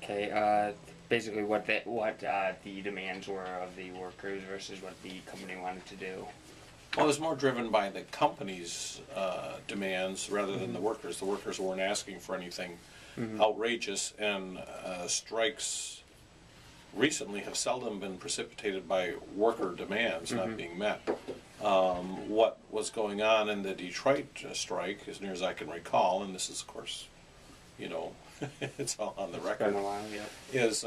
Okay, basically what the demands were of the workers versus what the company wanted to do. Well, it was more driven by the company's demands rather than the workers. The workers weren't asking for anything outrageous, and strikes recently have seldom been precipitated by worker demands not being met. What was going on in the Detroit strike, as near as I can recall, and this is, of course, you know, it's all on the record, Been a while, yeah. is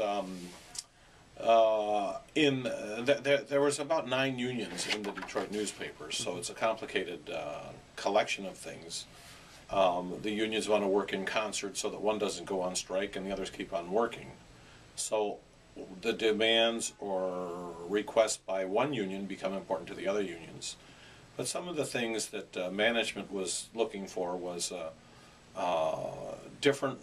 there was about 9 unions in the Detroit newspapers, so it's a complicated collection of things. The unions want to work in concert so that one doesn't go on strike and the others keep on working. So the demands or requests by one union become important to the other unions. But some of the things that management was looking for was different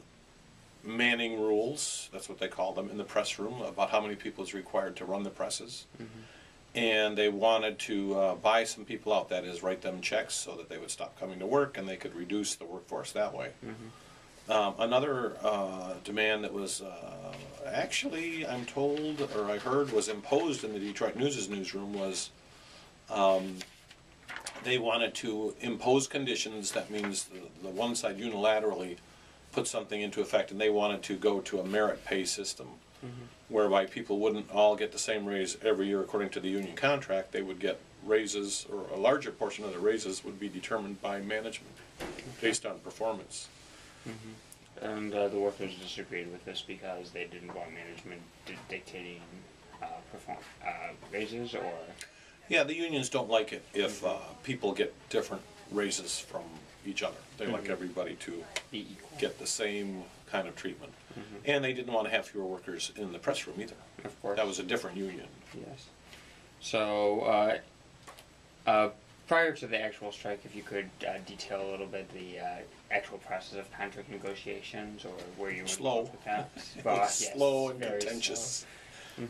manning rules, that's what they call them, in the press room, about how many people is required to run the presses. And they wanted to buy some people out, that is, write them checks so that they would stop coming to work and they could reduce the workforce that way. Another demand that was actually, I'm told, or I heard, was imposed in the Detroit News' newsroom was they wanted to impose conditions. That means the one side unilaterally put something into effect, and they wanted to go to a merit pay system whereby people wouldn't all get the same raise every year according to the union contract. They would get raises, or a larger portion of the raises would be determined by management based on performance. And the workers disagreed with this because they didn't want management dictating raises, or? Yeah, the unions don't like it if people get different raises from each other. They like everybody to be equal, get the same kind of treatment. And they didn't want to have fewer workers in the press room either. Of course. That was a different union. Yes. So, prior to the actual strike, if you could detail a little bit the actual process of contract negotiations, or where you were involved with that. Slow and contentious.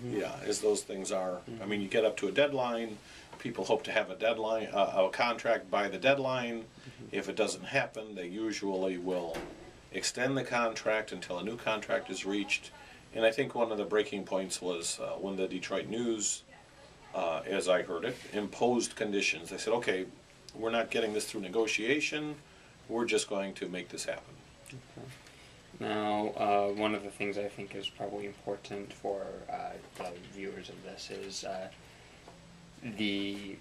Yeah, as those things are. I mean, you get up to a deadline. People hope to have a deadline, a contract by the deadline. If it doesn't happen, they usually will extend the contract until a new contract is reached. And I think one of the breaking points was when the Detroit News, as I heard it, imposed conditions. They said, okay, we're not getting this through negotiation, we're just going to make this happen. Okay. Now, one of the things I think is probably important for the viewers of this is the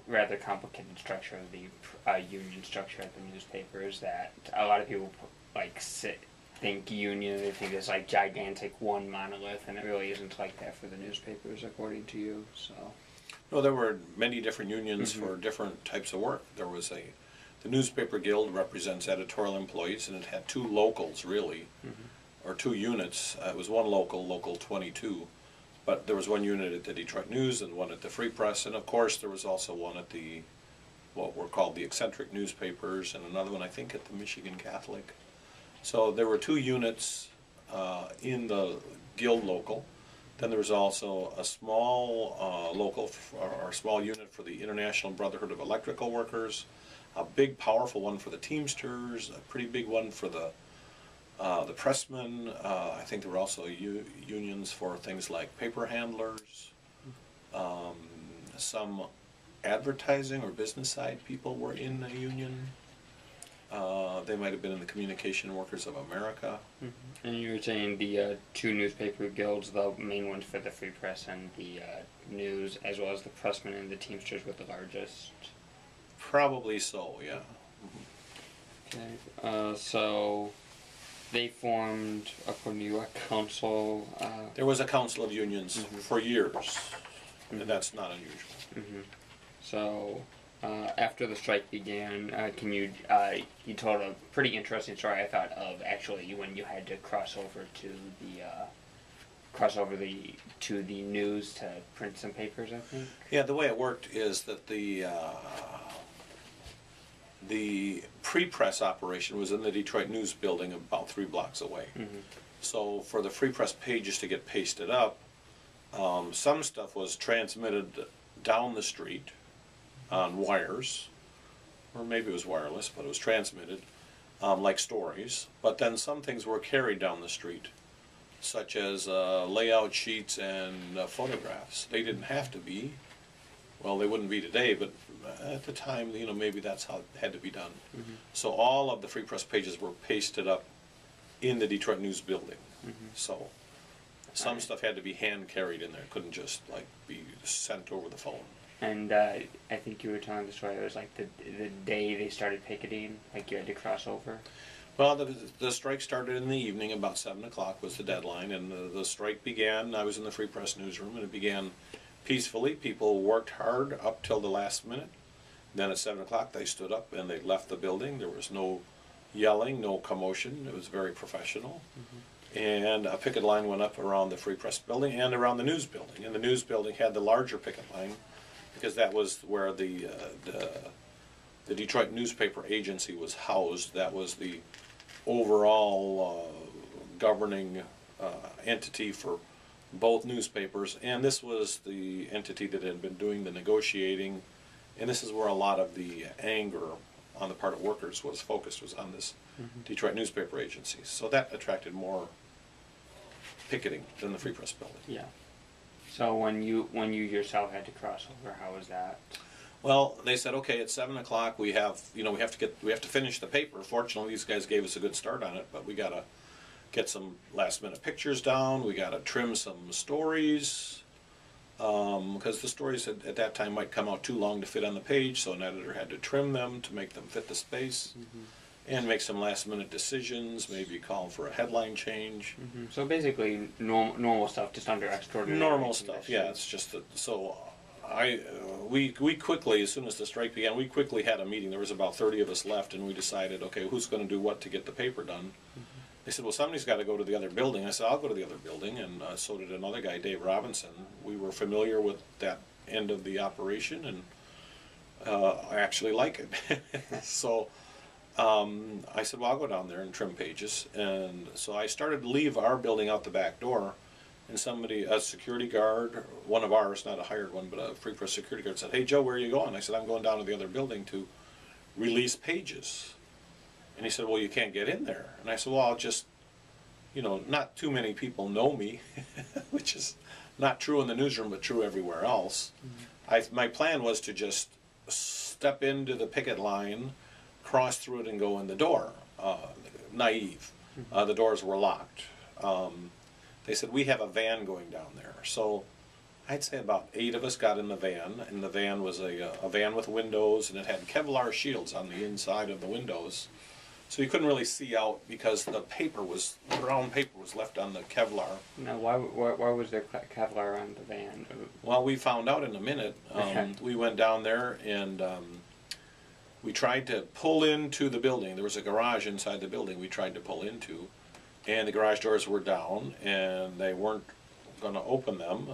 rather complicated structure of the union structure at the newspapers. That a lot of people think union, they think it's like gigantic one monolith, and it really isn't like that for the newspapers, according to you. So, no, there were many different unions for different types of work. There was the Newspaper Guild represents editorial employees, and it had 2 locals really, or 2 units. It was one local, Local 22, but there was one unit at the Detroit News and one at the Free Press, and of course there was also one at the, what were called the eccentric newspapers, and another one I think at the Michigan Catholic. So there were 2 units in the Guild local. Then there was also a small local, or small unit for the International Brotherhood of Electrical Workers, a big powerful one for the Teamsters, a pretty big one for the pressmen. I think there were also unions for things like paper handlers. Some advertising or business side people were in a union. They might have been in the Communication Workers of America. And you were saying the 2 newspaper guilds, the main ones for the Free Press and the News, as well as the Pressmen and the Teamsters, were the largest? Probably so, yeah. Okay, so they formed, according to you, a council? There was a council of unions for years, and that's not unusual. So, after the strike began, you told a pretty interesting story, I thought, of actually when you had to cross over to the news to print some papers, I think. Yeah, the way it worked is that the pre-press operation was in the Detroit News building about 3 blocks away. So for the Free Press pages to get pasted up, some stuff was transmitted down the street on wires, or maybe it was wireless, but it was transmitted, like stories. But then some things were carried down the street such as layout sheets and photographs. They didn't have to be. Well, they wouldn't be today, but at the time, you know, maybe that's how it had to be done. Mm-hmm. So all of the Free Press pages were pasted up in the Detroit News building. Mm-hmm. So some Right. stuff had to be hand carried in there. It couldn't just like be sent over the phone. And I think you were telling the story. It was like the day they started picketing, like you had to cross over. Well, the strike started in the evening, about 7 o'clock was the deadline, and the strike began. I was in the Free Press newsroom, and it began peacefully. People worked hard up till the last minute. Then at 7 o'clock they stood up and they left the building. There was no yelling, no commotion. It was very professional. Mm-hmm. And a picket line went up around the Free Press building and around the news building. And the news building had the larger picket line because that was where the Detroit newspaper agency was housed. That was the overall governing entity for both newspapers, and this was the entity that had been doing the negotiating, and this is where a lot of the anger on the part of workers was focused, was on this Detroit newspaper agency. So that attracted more picketing than the Free Press building. Yeah. So when you yourself had to cross over, how was that? Well, they said, okay, at 7 o'clock we have to finish the paper. Fortunately, these guys gave us a good start on it, but we got to get some last-minute pictures down. We got to trim some stories because the stories at that time might come out too long to fit on the page, so an editor had to trim them to make them fit the space and make some last-minute decisions, maybe call for a headline change. So basically, normal stuff, just under extraordinary Normal conditions. stuff, yeah. It's just that, so we quickly, as soon as the strike began, we quickly had a meeting. There was about 30 of us left, and we decided, okay, who's going to do what to get the paper done? They said, well, somebody's got to go to the other building. I said, I'll go to the other building, and so did another guy, Dave Robinson. We were familiar with that end of the operation, and I actually like it. So I said, well, I'll go down there and trim pages. And so I started to leave our building out the back door, and somebody, a security guard, one of ours, not a hired one, but a Free Press security guard, said, hey, Joe, where are you going? I said, I'm going down to the other building to release pages. And he said, well, you can't get in there. And I said, well, I'll just, not too many people know me, which is not true in the newsroom, but true everywhere else. My plan was to just step into the picket line, cross through it, and go in the door. Naive. The doors were locked. They said, we have a van going down there. So I'd say about 8 of us got in the van, and the van was a van with windows, and it had Kevlar shields on the inside of the windows. So you couldn't really see out because the brown paper was left on the Kevlar. Now, why was there Kevlar on the van? Well, we found out in a minute. We went down there and we tried to pull into the building. There was a garage inside the building we tried to pull into, and the garage doors were down, and they weren't going to open them.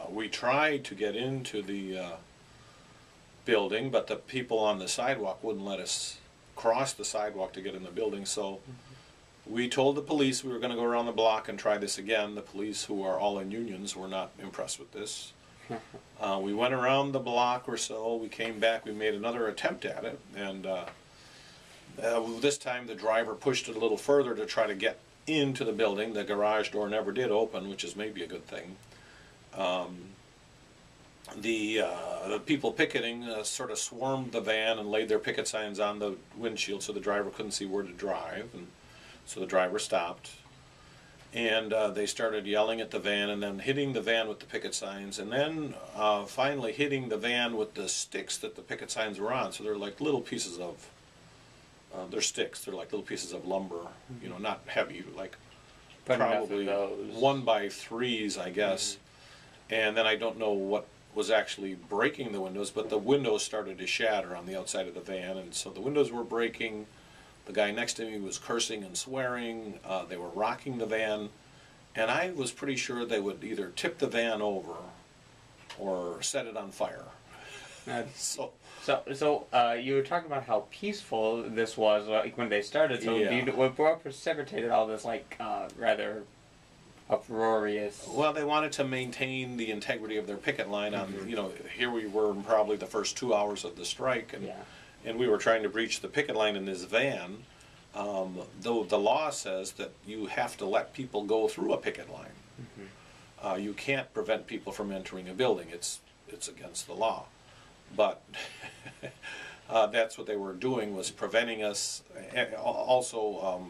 We tried to get into the building, but the people on the sidewalk wouldn't let us cross the sidewalk to get in the building, so we told the police we were going to go around the block and try this again. The police, who are all in unions, were not impressed with this. We went around the block or so, we came back, we made another attempt at it, and this time the driver pushed it a little further to try to get into the building. The garage door never did open, which is maybe a good thing. The people picketing sort of swarmed the van and laid their picket signs on the windshield so the driver couldn't see where to drive, and so the driver stopped. And they started yelling at the van and then hitting the van with the picket signs, and then finally hitting the van with the sticks that the picket signs were on. So they're like little pieces of, they're sticks, they're like little pieces of lumber, not heavy, like probably 1x3s, I guess. And then I don't know what was actually breaking the windows, but the windows started to shatter on the outside of the van, and so the windows were breaking. The guy next to me was cursing and swearing. They were rocking the van, and I was pretty sure they would either tip the van over or set it on fire. So you were talking about how peaceful this was, like when they started. So Yeah. what precipitated all this, rather uproarious? Well, they wanted to maintain the integrity of their picket line. On here we were in probably the first 2 hours of the strike, and we were trying to breach the picket line in this van. Though the law says that you have to let people go through a picket line. You can't prevent people from entering a building. It's against the law. But that's what they were doing, was preventing us. Also,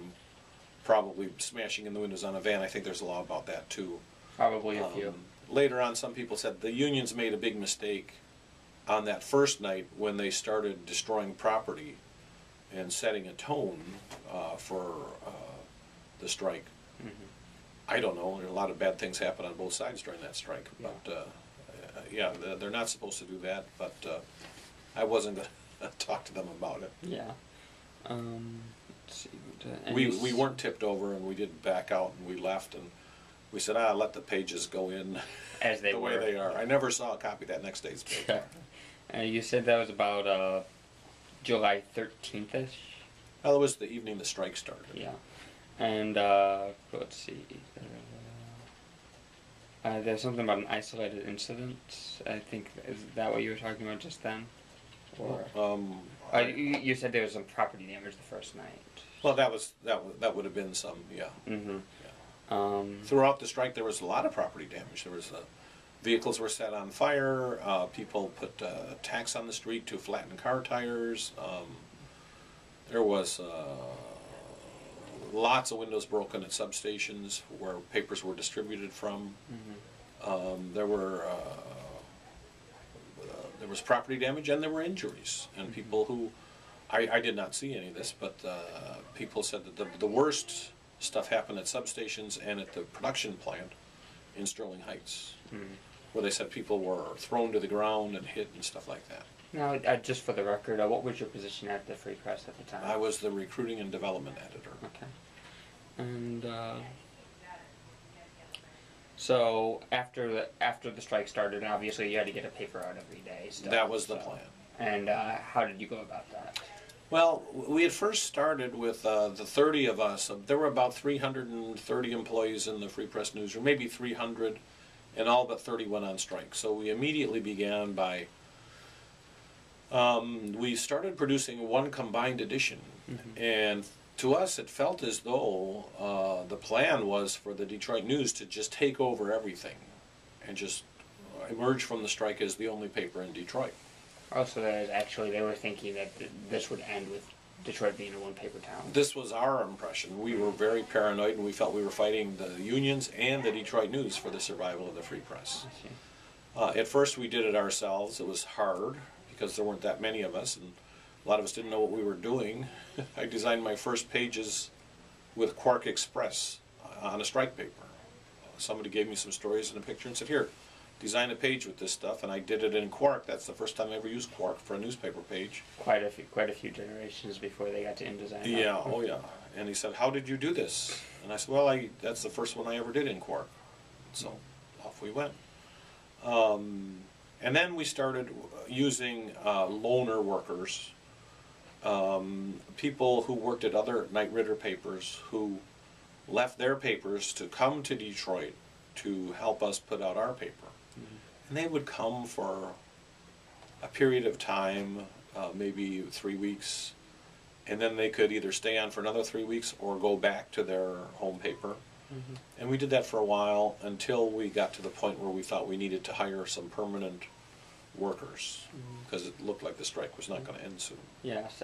probably smashing in the windows on a van. I think there's a law about that too. Probably a few. Later on, some people said the unions made a big mistake on that first night when they started destroying property and setting a tone for the strike. I don't know. A lot of bad things happened on both sides during that strike. Yeah. But yeah, they're not supposed to do that. But I wasn't going to talk to them about it. Yeah. Let's see. We weren't tipped over, and we did back out, and we left, and we said, let the pages go in as they the were. way they are. I never saw a copy of that next day's paper. You said that was about July 13th-ish? Well, it was the evening the strike started. Yeah. And, let's see. There's something about an isolated incident. I think, is that what you were talking about just then? Or you said there was some property damage the first night. Well, that would have been some, yeah. Yeah. Throughout the strike, there was a lot of property damage. There was vehicles were set on fire. People put tacks on the street to flatten car tires. There was lots of windows broken at substations where papers were distributed from. There was property damage, and there were injuries, and people who I did not see any of this, but people said that the worst stuff happened at substations and at the production plant in Sterling Heights, where they said people were thrown to the ground and hit and stuff like that. Now, just for the record, what was your position at the Free Press at the time? I was the recruiting and development editor. Okay. And so after the strike started, and obviously you had to get a paper out every day. That was the plan. And how did you go about that? Well, we had first started with the 30 of us. There were about 330 employees in the Free Press Newsroom, maybe 300, and all but 30 went on strike. So we immediately began by, we started producing one combined edition. And to us it felt as though the plan was for the Detroit News to just take over everything and just emerge from the strike as the only paper in Detroit. Also, they were thinking that this would end with Detroit being a one-paper town. This was our impression. We were very paranoid, and we felt we were fighting the unions and the Detroit News for the survival of the Free Press. At first, we did it ourselves. It was hard because there weren't that many of us, and a lot of us didn't know what we were doing. I designed my first pages with Quark Express on a strike paper. Somebody gave me some stories and a picture and said, "Here, design a page with this stuff," and I did it in Quark. That's the first time I ever used Quark for a newspaper page. Quite a few generations before they got to InDesign. Yeah, oh yeah. And he said, "How did you do this?" And I said, "Well, that's the first one I ever did in Quark." So off we went. And then we started using loaner workers, people who worked at other Knight Ridder papers who left their papers to come to Detroit to help us put out our paper. And they would come for a period of time, maybe 3 weeks, and then they could either stay on for another 3 weeks or go back to their home paper. And we did that for a while until we got to the point where we thought we needed to hire some permanent workers because it looked like the strike was not going to end soon. Yes.